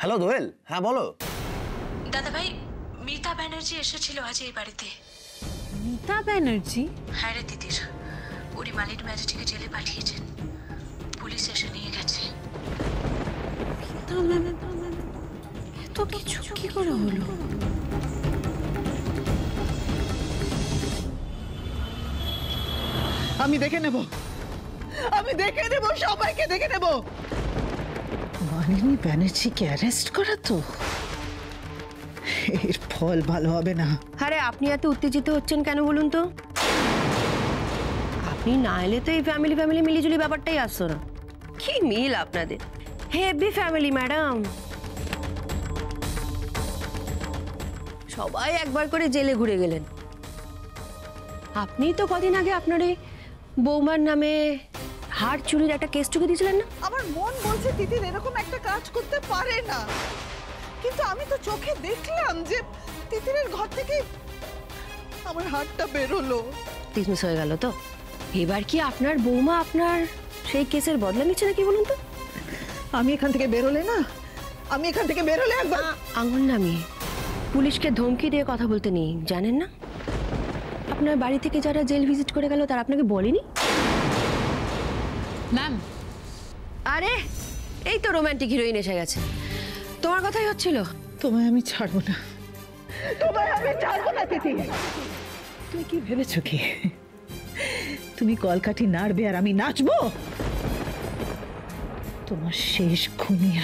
Hello দোয়েল, হ্যাঁ বলো। দাদা ভাই, মিতা ব্যানার্জি এসেছিল আজ এই বাড়িতে। মিতা ব্যানার্জি? হ্যাঁ রে তিতির, উনি মালিনী ব্যানার্জিকে জেলে পাঠিয়েছেন, পুলিশ এসে নিয়ে গেছে। এত কিছু কি করে হলো? আমি দেখে নেব, সবাইকে দেখে নেব। মালিনী ব্যানার্জিকে অ্যারেস্ট করা তো এর ফল ভালো হবে না। আরে আপনি এত উত্তেজিত হচ্ছেন কেন বলুন তো? আপনি না এলে তো এই ফ্যামিলি মিলিজুলি ব্যাপারটাই আসতো না। কি মিল আপনাদের, হেভি ফ্যামিলি ম্যাডাম। সবাই একবার করে জেলে ঘুরে গেলেন। আপনি তো কদিন আগে আপনার এই বৌমার নামে হার চুরির একটা কেস টুকে দিয়েছিলেন না? আমার মন বলছে তিতির এরকম একটা কাজ করতে পারে না, কিন্তু আমি তো চোখে দেখলাম যে তিতিরের ঘর থেকে আমার হাতটা বেরোলো। ডিসমিস হয়ে গেল তো? এবার কি আপনার বৌমা আপনার সেই কেসের বদলা নিচ্ছে নাকি বলুন তো? আমি এখান থেকে বেরোলে একবার আঙুল নামিয়ে পুলিশকে ধমকি দিয়ে কথা বলতে নেই, জানেন না? আপনার বাড়ি থেকে যারা জেল ভিজিট করে গেল তারা আপনাকে বলেনি? ম্যাম, আরে এই তো রোমান্টিক হিরোইন এসে গেছে। তোমার কথাই হচ্ছিল। তোমায় আমি ছাড়বো না, তিতির। তুমি কি ভেবেছো কি তুমি কলকাঠি নাড়বে আর আমি নাচবো? তোমার শেষ ঘনিয়ে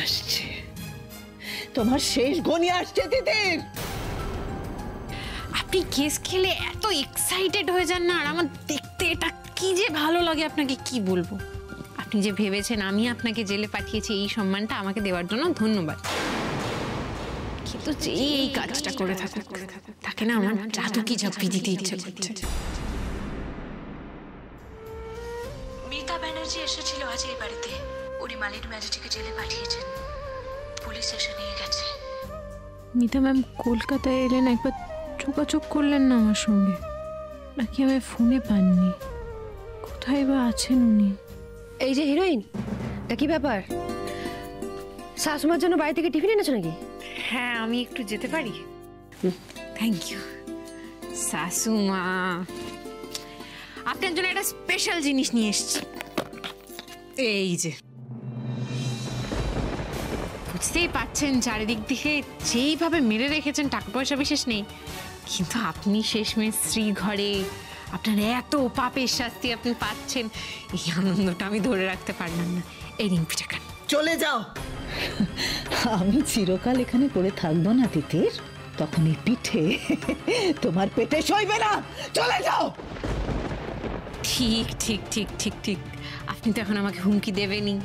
আসছে, তিতির। আপনি কেস খেলে এত এক্সাইটেড হয়ে যান না, আর আমার দেখতে এটা কি যে ভালো লাগে আপনাকে কি বলবো। আপনি যে ভেবেছেন আমি আপনাকে জেলে পাঠিয়েছি, এই সম্মানটা আমাকে দেওয়ার জন্য ধন্যবাদ। কিন্তু যে এই কাজটা করে থাকে তাকে না আমার জাদু কি ঝাঁপিয়ে দিতে ইচ্ছে করছে। মিতা ব্যানার্জি এসেছিল আজ এই বাড়িতে, উনি মালিনী ব্যানার্জিকে জেলে পাঠিয়েছেন, পুলিশ এসে নিয়ে গেছে। মিতা ম্যাম কলকাতায় এলেন, একবার যোগাযোগ করলেন না আমার সঙ্গে? নাকি আমি ফোনে পাননি? কোথায় বা আছেন উনি? এই যে হিরোইন, তা কি ব্যাপার? শাশুমার জন্য বাড়ি থেকে টিফিন এনেছো নাকি? হ্যাঁ, আমি একটু যেতে পারি? থ্যাংক ইউ শাশুমা। আপনার জন্য একটা স্পেশাল জিনিস নিয়ে এসেছি। এই যে, বুঝতেই পারছেন চারিদিক দিকে যেইভাবে মেরে রেখেছেন, টাকা পয়সা বিশেষ নেই, কিন্তু আপনি শেষমেশ শ্রী ঘরে আপনার এত পাপের শাস্তি আপনি পাচ্ছেন, এই আনন্দটা আমি ধরে রাখতে পারলাম না। এই দিন পিঠা খান। চলে যাও। আমি চিরকাল এখানে পড়ে থাকবো না তিতির, তখন এই পিঠে তোমার পেটে সইবে না। চলে যাও। ঠিক ঠিক ঠিক ঠিক ঠিক আপনি তো এখন আমাকে হুমকি দেবেনই,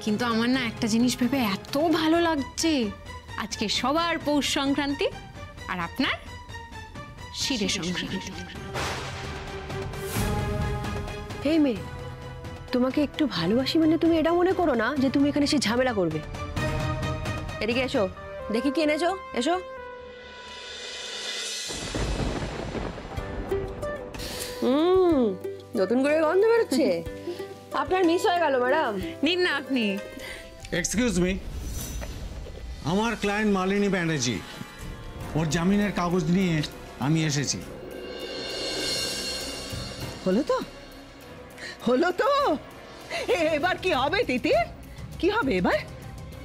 কিন্তু আমার না একটা জিনিস ভেবে এত ভালো লাগছে। আজকে সবার পৌষ সংক্রান্তি, আর আপনার শিরে সংক্রান্তি। এই মেয়ে, তোমাকে একটু ভালোবাসি মানে তুমি এটা মনে করো না যে তুমি এখানে সে ঝামেলা করবে। এদিকে এসো, দেখি কি এনেছো। এসো। নতুন করে গন্ধ বেরোচ্ছে। আপনার মিস হয়ে গেল ম্যাডাম। নিন না আপনি। এক্সকিউজ মি, আমার ক্লায়েন্ট মালিনী ব্যানার্জি, ওর জামিনের কাগজ নিয়ে আমি এসেছি। হলো তো এবার কি হবে তিতির? কি হবে এবার?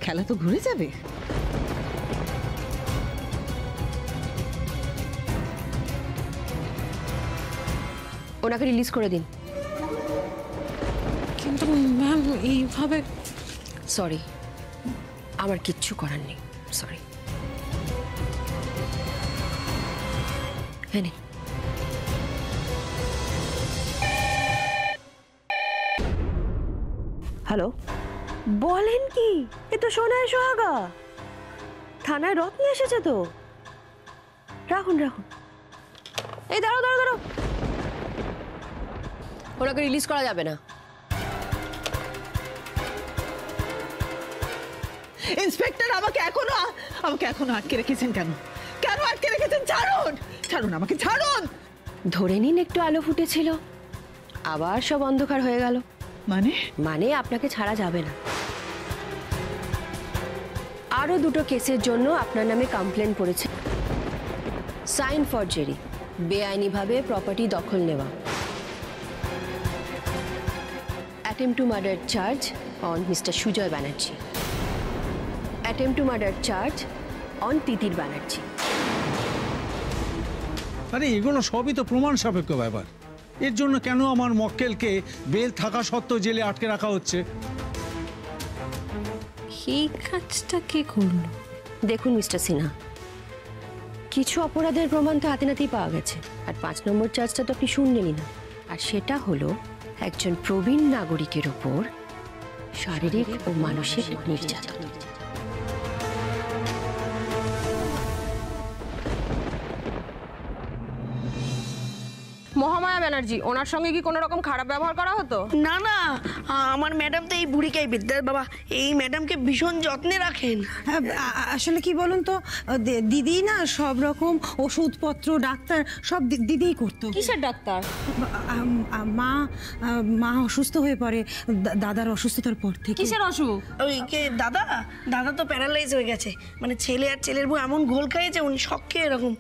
খেলা তো ঘুরে যাবে। ওনাকে রিলিজ করে দিন। কিন্তু ম্যাম এইভাবে। সরি, আমার কিচ্ছু করার নেই, সরি। হ্যাঁ, হ্যালো, বলেন কি? এ তো সোনায় সোহাগা। থানায় রত্ন এসেছে তো। রাখুন রাখুন। এই দাঁড়াও দাঁড়াও দাঁড়াও, ওনাকে রিলিজ করা যাবে না। ইন্সপেক্টর আমাকে এখনো আটকে রেখেছেন কেন? কেন আটকে রেখেছেন? ছাড়ুন, ছাড়ুন আমাকে, ছাড়ুন। ধরে নিন একটু আলো ফুটেছিল, আবার সব অন্ধকার হয়ে গেল। মানে? মানে আপনাকে ছাড়া যাবে না। আরও 2টো কেসের জন্য আপনার নামে কমপ্লেন করেছে। সাইন ফরজারি, বেআইনিভাবে প্রপার্টি দখল নেওয়া, attempt to murder charge on mister Sujoy Banerjee, attempt to murder charge on Titir Banerjee. আরে এগুলো সবই তো প্রমাণ সাপেক্ষ ব্যাপার। এর জন্য কেন আমার মক্কেলকে বেল থাকা সত্ত্বেও জেলে আটকে রাখা হচ্ছে? এই কাজটা কে করলো? দেখুন মিস্টার সিনহা, কিছু অপরাধের প্রমাণ তো হাতে নাতেই পাওয়া গেছে, আর 5 নম্বর চার্জটা তো আপনি শুনলেনই না। আর সেটা হলো একজন প্রবীণ নাগরিকের উপর শারীরিক ও মানসিক নির্যাতন। মহামায়া ব্যানার্জি, ওনার সঙ্গে কি কোনো রকম খারাপ ব্যবহার করা হতো? না না, আমার ম্যাডাম তো এই বুড়িকেই বিদ্যার বাবা এই ম্যাডামকে ভীষণ যত্নে রাখেন। আসলে কি বলুন তো, দিদি না সব রকম ওষুধপত্র ডাক্তার সব দিদিই করতো। কিসের ডাক্তার? মা অসুস্থ হয়ে পড়ে দাদার অসুস্থতার পর থেকে। কিসের অসুখ? ওই কে দাদা দাদা তো প্যারালাইজ হয়ে গেছে, মানে ছেলে আর ছেলের বউ এমন ঘোল খাইয়েছে উনি শখকে এরকম।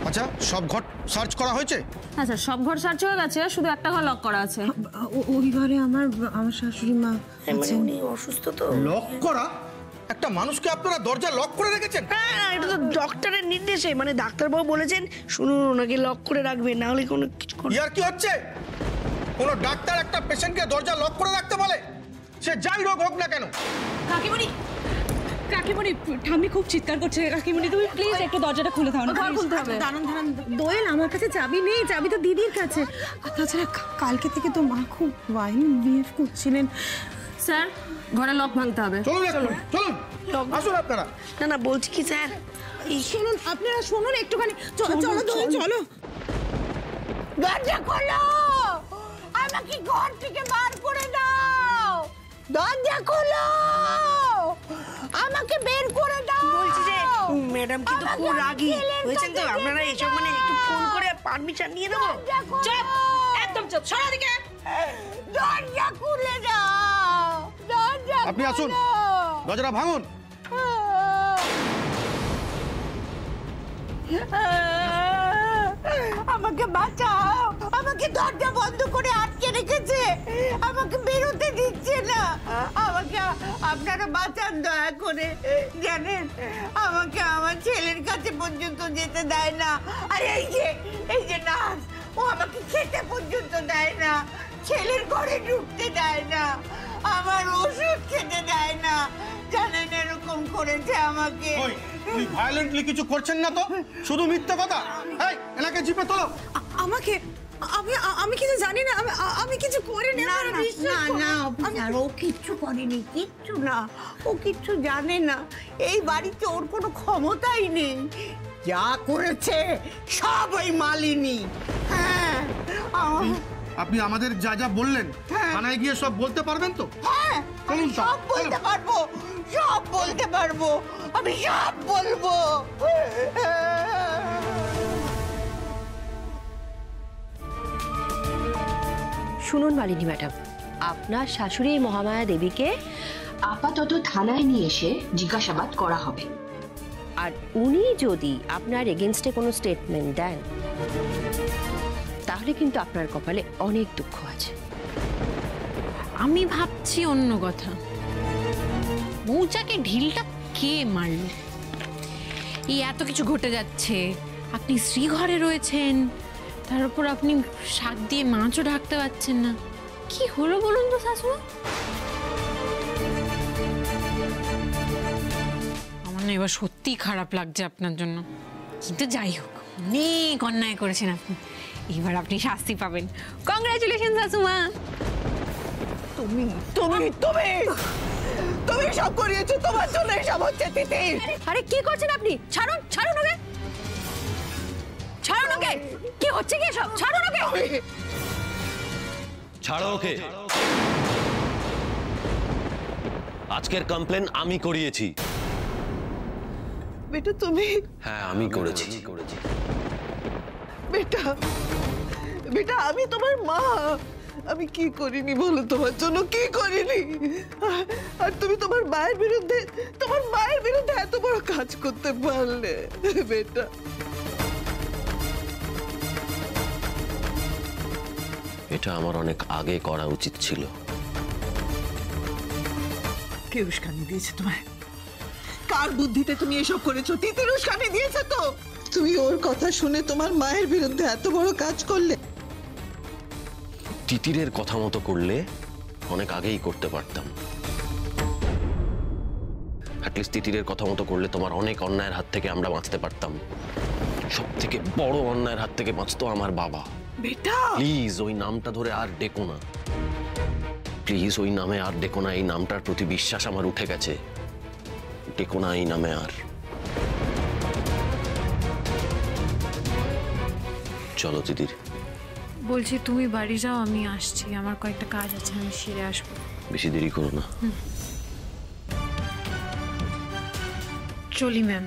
আচ্ছা, সব ঘর সার্চ করা হয়েছে? হ্যাঁ স্যার, সব ঘর সার্চ হয়ে গেছে, শুধু একটা ঘর লক করা আছে। ওই ঘরে আমার শাশুড়ি মা মানে উনি অসুস্থ তো। লক করা? একটা মানুষকে আপনারা দরজা লক করে রেখেছেন? হ্যাঁ, এটা তো ডক্টরের নির্দেশে, মানে ডাক্তারবাবু বলেছেন শুনুন ওনাকে লক করে রাখবেন, না হলে কোনো কিছু ইয়ার কি হচ্ছে? কোন ডাক্তার একটা পেশেন্টকে দরজা লক করে রাখতে বলে? সে যাই রোগ হোক না কেন। কাকিমণি, কাকিমণি ঠাম্মি খুব চিৎকার করছে। কাকিমণি তুমি প্লিজ একটু দরজাটা খুলে দাও না। ঘর খুলতে হবে। দাঁড়ান দাঁড়ান, দোয়েল আমার কাছে চাবি নেই, চাবি তো দিদির কাছে। আর তাছাড়া কালকে থেকে তো মা খুব ওয়াইন বিহেভ করছিলেন। স্যার, ঘরে লক ভাঙতে হবে। চলুন চলুন, আসুন আপনারা। না না, বলছি কি স্যার, শুনুন আপনারা, শুনুন একটুখানি, চলো দোয়েল চলো। দরজা খোলো, আমাকে ঘর থেকে বার করে দাও। দরজা খোলো, আমাকে বের করে দাও। বলছি যে ম্যাডাম কিন্তু খুব রাগী হয়েছেন তো, আপনারা এইসব মানে একটু ফোন করে পারমিশন নিয়ে দেবো। চুপ, একদম চুপ, সরা দিকে। দরজা খুলে দাও, দরজা আপনি আসুন, দরজাটা ভাঙুন। আমাকে বাঁচাও, আমাকে দরজা বন্ধ করে আটকে রেখেছে, আমাকে বেরোতে দিচ্ছে না। আমাকে আপনারা বাঁচান দয়া করে। জানেন, আমাকে আমার ছেলের কাছে পর্যন্ত যেতে দেয় না। আর এই যে নার্স, ও আমাকে খেতে পর্যন্ত দেয় না, ছেলের ঘরে ঢুকতে দেয় না, আমার ওষুধ খেতে দেয় না। জানেন, এরকম করেছে আমাকে। উনি ভায়োলেন্টলি কিছু করছেন না তো? শুধু মিথ্যা কথা। এই, এনাকে জিপে তোলো। আমাকে আমি কিছু জানি না, আমি কিছু করিনি। না না, অফিসার, ও কিচ্ছু করেনি, কিচ্ছু না, ও কিচ্ছু জানে না। এই বাড়িতে ওর কোনো ক্ষমতাই নেই, যা করেছে সব ওই মালিনী। হ্যাঁ, আপনি আমাদের যা যা বললেন থানায় গিয়ে সব বলতে পারবেন তো? হ্যাঁ, আমি সব বলতে পারবো, সব বলতে পারবো, আমি সব বলবো। শুনুন মালিনী ম্যাডাম, আপনার শাশুড়ি মহামায়া দেবীকে আপাতত থানায় নিয়ে এসে জিজ্ঞাসাবাদ করা হবে। আর উনি যদি আপনার এগেনস্টে কোনো স্টেটমেন্ট দেন তাহলে কিন্তু আপনার কপালে অনেক দুঃখ আছে। আমি ভাবছি অন্য কথা। মৌচাকে ঢিলটা কে মারল? এই এত কিছু ঘটে যাচ্ছে, আপনি শ্রীঘরে রয়েছেন, তার উপর আপনি শাক দিয়ে মাছও ঢাকতে পারছেন না। কি হলো বলুন তো শাশুড়া? আমার না এবার সত্যিই খারাপ লাগছে আপনার জন্য, কিন্তু যাই হোক, অনেক অন্যায় করেছেন আপনি, এবার আপনি শাস্তি পাবেন। কংগ্রাচুলেশন শাশুমা। তুমি তুমি তুমি তুমি সব করিয়েছো, তোমার জন্য এসব হচ্ছে। তিতির, আরে কি করছেন আপনি? ছাড়ুন, ছাড়ুন ওকে, ছাড়ুন ওকে। কি হচ্ছে কি সব? ছাড়ুন ওকে। ছাড়ো ওকে। আজকের কমপ্লেন আমি করিয়েছি। বেটা তুমি? হ্যাঁ, আমি করেছি। বেটা, বেটা আমি তোমার মা, আমি কি করিনি বলো, তোমার জন্য কি করিনি? আর তুমি তোমার মায়ের বিরুদ্ধে এত বড় কাজ করতে পারলে বেটা। এটা আমার অনেক আগে করা উচিত ছিল। কে উস্কানি দিয়েছে তোমায়? কার বুদ্ধিতে তুমি এসব করেছো? তিতির উস্কানি দিয়েছে তো। তুমি ওর কথা শুনে তোমার মায়ের বিরুদ্ধে এত বড় কাজ করলে। তিতিরের কথা মতো করলে অনেক আগেই করতে পারতাম। অ্যাটলিস্ট তিতিরের কথা মতো করলে তোমার অনেক অন্যায়ের হাত থেকে আমরা বাঁচতে পারতাম। সব থেকে বড় অন্যায়ের হাত থেকে বাঁচতো আমার বাবা। বেটা প্লিজ ওই নামটা ধরে আর ডেকো না, প্লিজ ওই নামে আর ডেকো না। এই নামটার প্রতি বিশ্বাস আমার উঠে গেছে, ডেকো না এই নামে আর। চলো তিতির। বলছি তুমি বাড়ি যাও, আমি আসছি, আমার কয়েকটা কাজ আছে, আমি সেরে আসবো। বেশি দেরি করো না। চলি ম্যাম।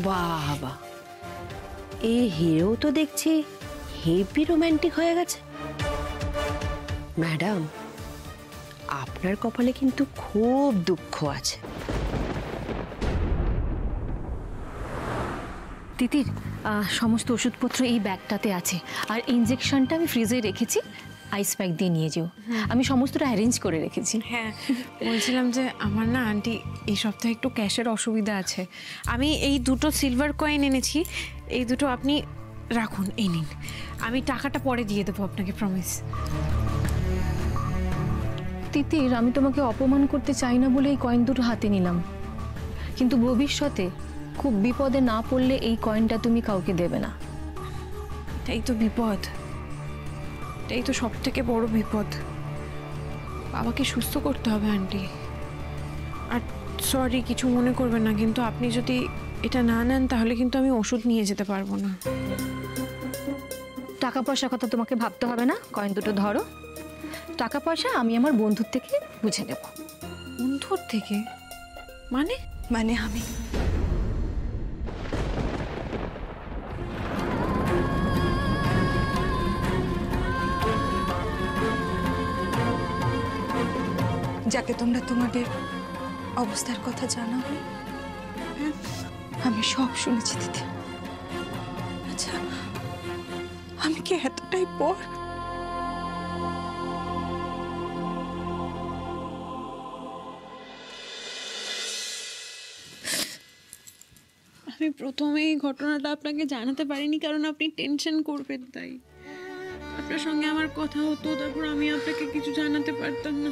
বাবা, এই হিরো তো দেখছি হেভি রোমান্টিক হয়ে গেছে। ম্যাডাম, আপনার কপালে কিন্তু খুব দুঃখ আছে। তিতির, সমস্ত ওষুধপত্র এই ব্যাগটাতে আছে, আর ইনজেকশনটা আমি ফ্রিজে রেখেছি, আইস প্যাক দিয়ে নিয়ে যেও। আমি সমস্তটা অ্যারেঞ্জ করে রেখেছি। হ্যাঁ, বলছিলাম যে আমার না আন্টি এই সপ্তাহে একটু ক্যাশের অসুবিধা আছে। আমি এই দুটো সিলভার কয়েন এনেছি, এই দুটো আপনি রাখুন, এই নিন। আমি টাকাটা পরে দিয়ে দেবো আপনাকে, প্রমিস। তিতির, আমি তোমাকে অপমান করতে চাই না বলে এই কয়েন দুটো হাতে নিলাম, কিন্তু ভবিষ্যতে খুব বিপদে না পড়লে এই কয়েনটা তুমি কাউকে দেবে না। এটাই তো বিপদ, এটাই তো সব থেকে বড় বিপদ। বাবাকে সুস্থ করতে হবে আন্টি। আর সরি, কিছু মনে করবেন না, কিন্তু আপনি যদি এটা না নেন তাহলে কিন্তু আমি ওষুধ নিয়ে যেতে পারবো না। টাকা পয়সার কথা তোমাকে ভাবতে হবে না, কয়েন দুটো ধরো। টাকা পয়সা আমি আমার বন্ধুর থেকে বুঝে নেব। বন্ধুর থেকে? মানে? মানে আমি যাকে তোমরা তোমাদের অবস্থার কথা জানাবে, আমি সব শুনেছি দিদি। আচ্ছা, আমি কি এতটাই পর? আমি প্রথমেই ঘটনাটা আপনাকে জানাতে পারিনি, কারণ আপনি টেনশন করবেন, তাই আপনার সঙ্গে আমার কথা হতো, তারপর আমি আপনাকে কিছু জানাতে পারতাম না।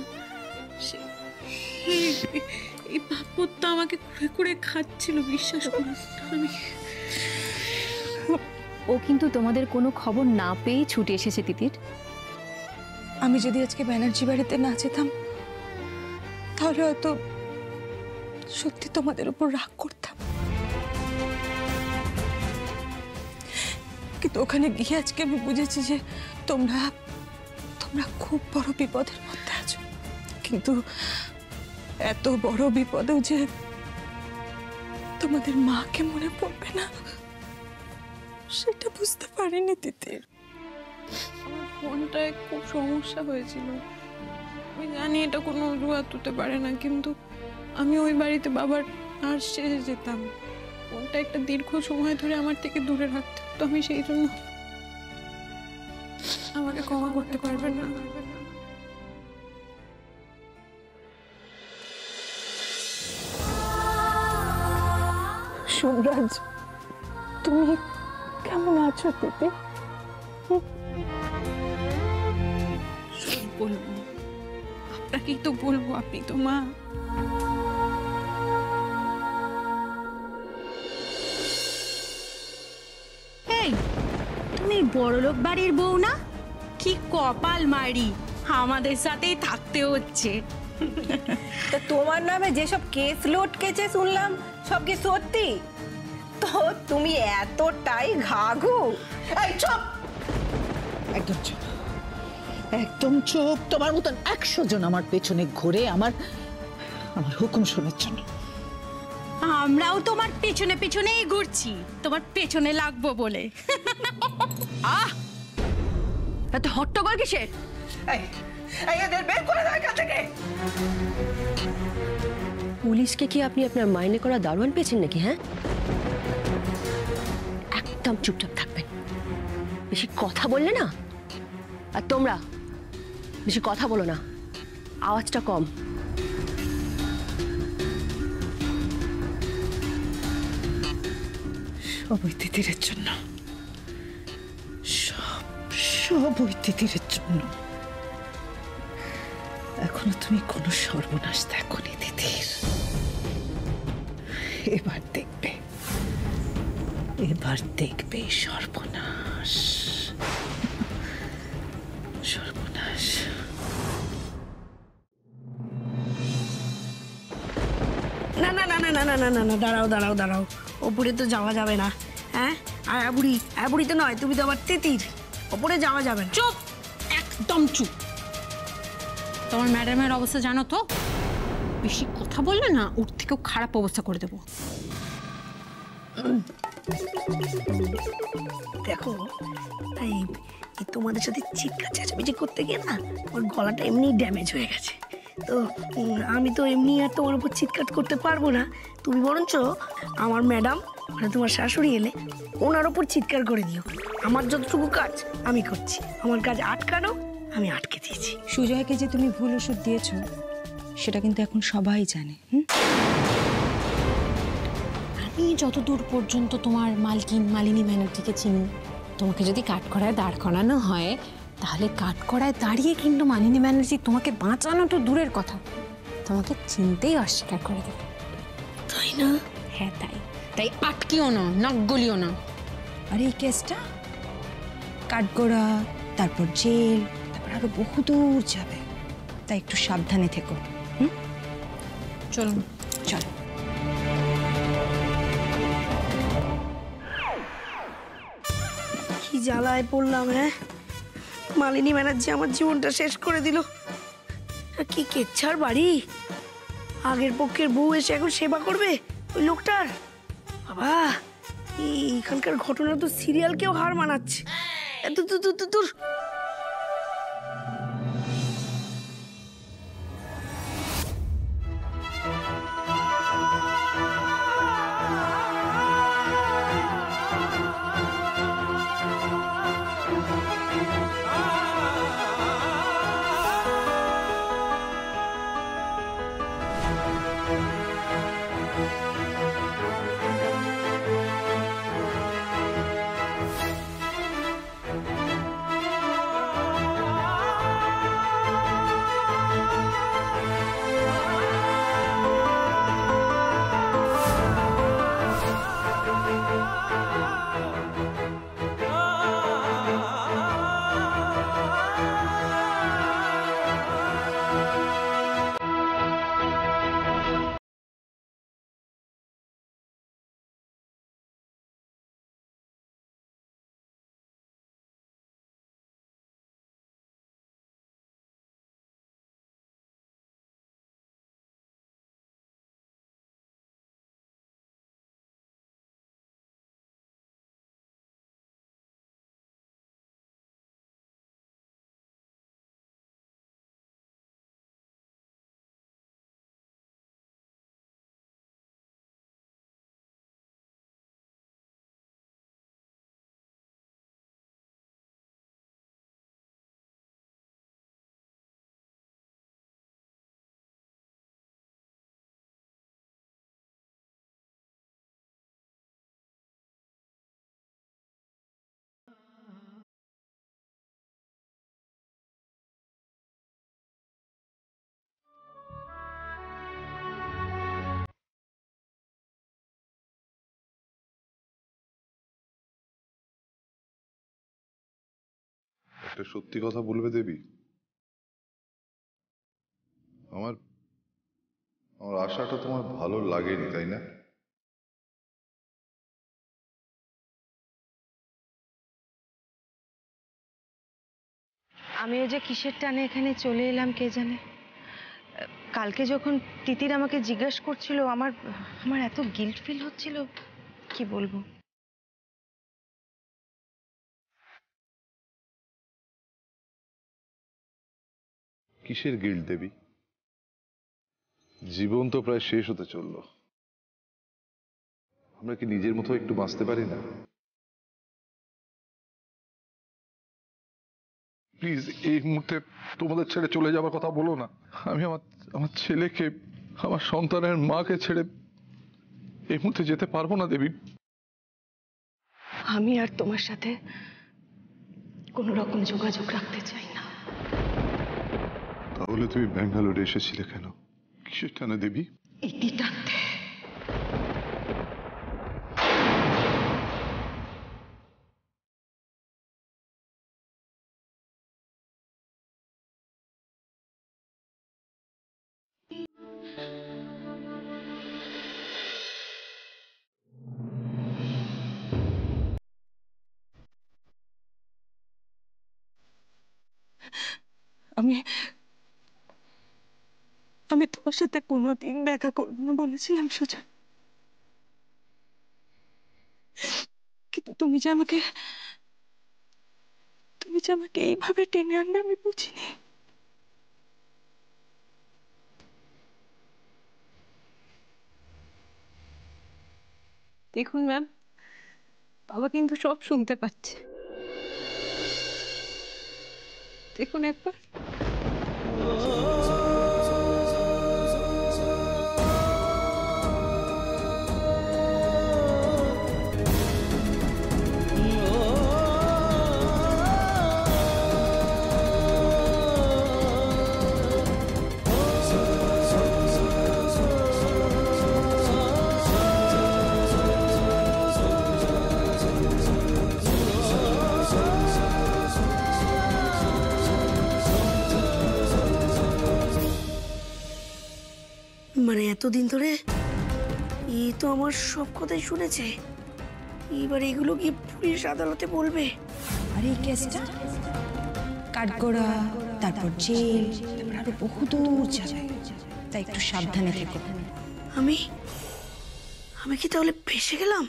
এই পাপটা আমাকে কুড়ে কুড়ে খাচ্ছিল, বিশ্বাস করুন। ও কিন্তু তোমাদের কোনো খবর না পেয়েই ছুটে এসেছে তিতির। আমি যদি আজকে ব্যানার্জি বাড়িতে না যেতাম তাহলে হয়তো সত্যি তোমাদের উপর রাগ করতাম, কিন্তু ওখানে গিয়ে আজকে আমি বুঝেছি যে তোমরা খুব বড় বিপদের মধ্যে আছো। কিন্তু এত বড় বিপদেও যে তোমাদের মাকে মনে পড়বে না, সেটা বুঝতে পারিনি তিতির। আমার ফোনটায় খুব সমস্যা হয়েছিল, আমি জানি এটা কোনো অজুহাত হতে পারে না, কিন্তু আমি ওই বাড়িতে বাবার নার্স সেজে যেতাম। ফোনটা একটা দীর্ঘ সময় ধরে আমার থেকে দূরে রাখতে হতো, আমি সেই জন্য। আমাকে ক্ষমা করতে পারবেন না? সোমরাজ, তুমি কেমন আছো তিতি? বলবো আপনাকেই তো বলবো, আপনি তো মা। এই, তুমি বড়লোক বাড়ির বউ না? কি কপাল মারি, আমাদের সাথেই থাকতে হচ্ছে। তা তোমার নামে যেসব কেস লটকেছে শুনলাম, সব কি সত্যি? তো তুমি এতটাই ঘাঘু? এই চুপ, একদম চুপ, একদম চুপ। তোমার মতন 100 জন আমার পেছনে ঘুরে আমার হুকুম শোনার জন্য। আমরাও তোমার পেছনে পেছনেই ঘুরছি, তোমার পেছনে লাগবো বলে। এত হট্টগোল কিসের? এদের বের করে দাও এখান থেকে। পুলিশকে কি আপনি আপনার মাইনে করা দারোয়ান পেয়েছেন নাকি? হ্যাঁ, একদম চুপচাপ থাকবেন, বেশি কথা বললে না। আর তোমরা বেশি কথা বলো না, আওয়াজটা কম। সব ওই তিতিরের জন্য, সব ওই তিতিরের জন্য। এখনো তুমি কোনো সর্বনাশ দেখোনি তিতির। এবার দেখবে, এবার দেখবে সর্বনাশ, সর্বনাশ। না না না না না না না না না, দাঁড়াও দাঁড়াও দাঁড়াও, ওপরে তো যাওয়া যাবে না। হ্যাঁ, আয়া বুড়ি তো নয়, তুমি তো আবার তিতির, ওপরে যাওয়া যাবে না। চুপ, একদম চুপ। তোমার ম্যাডামের অবস্থা জানো তো, বেশি কথা বললে না ওর থেকেও খারাপ অবস্থা করে দেবো। দেখো, এই তোমাদের সাথে চিৎকার চেঁচামেচি করতে গিয়ে না ওর গলাটা এমনি ড্যামেজ হয়ে গেছে। তো আমি তো এমনি আর তোমার উপর চিৎকার করতে পারবো না। তুমি বরঞ্চ আমার ম্যাডাম মানে তোমার শাশুড়ি এলে ওনার ওপর চিৎকার করে দিও। আমার যতটুকু কাজ আমি করছি, আমার কাজ আটকানো, আমি আটকে দিয়েছি। সুজয়কে যে তুমি ভুল ওষুধ দিয়েছো সেটা কিন্তু এখন সবাই জানে। আমি যতদূর পর্যন্ত তোমার মালিনী ব্যানার্জিকে চিনি, তোমাকে যদি কাঠগড়ায় দাঁড় করানো হয় তাহলে কাঠগড়ায় দাঁড়িয়ে কিন্তু মালিনী ব্যানার্জি তোমাকে বাঁচানো তো দূরের কথা, তোমাকে চিনতেই অস্বীকার করে দেবে। তাই না? হ্যাঁ তাই, তাই আটকিও না, নাক গলিও না। আর এই কেসটা কাঠগড়া, তারপর জেল, তারপর আরো বহুদূর যাবে, তাই একটু সাবধানে থেকো। চলুন, চলো। কি জ্বালায় পড়লাম। হ্যাঁ, মালিনী ব্যানার্জি আমার জীবনটা শেষ করে দিল। কি কেচ্ছার বাড়ি, আগের পক্ষের বউ এসে এখন সেবা করবে ওই লোকটার। বাবা, এইখানকার ঘটনা তো সিরিয়ালকেও হার মানাচ্ছে। দূর। একটা সত্যি কথা বলবে দেবী? আমার আমার আশাটা তোমার ভালো লাগেনি, তাই না? আমিও যে কিসের টানে এখানে চলে এলাম কে জানে। কালকে যখন তিতির আমাকে জিজ্ঞেস করছিল আমার আমার এত গিল্ট ফিল হচ্ছিল কি বলবো। কিসের গিল্ট দেবী? জীবন তো প্রায় শেষ হতে চললো, আমরা কি নিজের মতো একটু বাঁচতে পারি না? প্লিজ এই মুহূর্তে তোমাদের ছেড়ে চলে যাবার কথা বলো না। আমি আমার ছেলেকে, আমার সন্তানের মাকে ছেড়ে এই মুহূর্তে যেতে পারবো না দেবী। আমি আর তোমার সাথে কোনো রকম যোগাযোগ রাখতে চাই না। তাহলে তুমি ব্যাঙ্গালোরে এসেছিলে কেন? কিসের টানে দেবী? ইতি টানতে। আমি তোমার সাথে কোনোদিন দেখা করবো না বলেছিলাম সুজন, কিন্তু তুমি যে আমাকে এইভাবে টেনে আনবে আমি বুঝিনি। দেখুন ম্যাম, বাবা কিন্তু সব শুনতে পাচ্ছে। দেখুন একবার। মানে এতদিন ধরে এই তো আমার সব কথাই শুনেছে, এবার এগুলো কি পুলিশ আদালতে বলবে? আর এই কেসটা কাঠগড়া, তারপর জেল, তারপর আরো বহুদূর যাবে, তাই একটু সাবধানে থেকো। আমি কি তাহলে ফেঁসে গেলাম?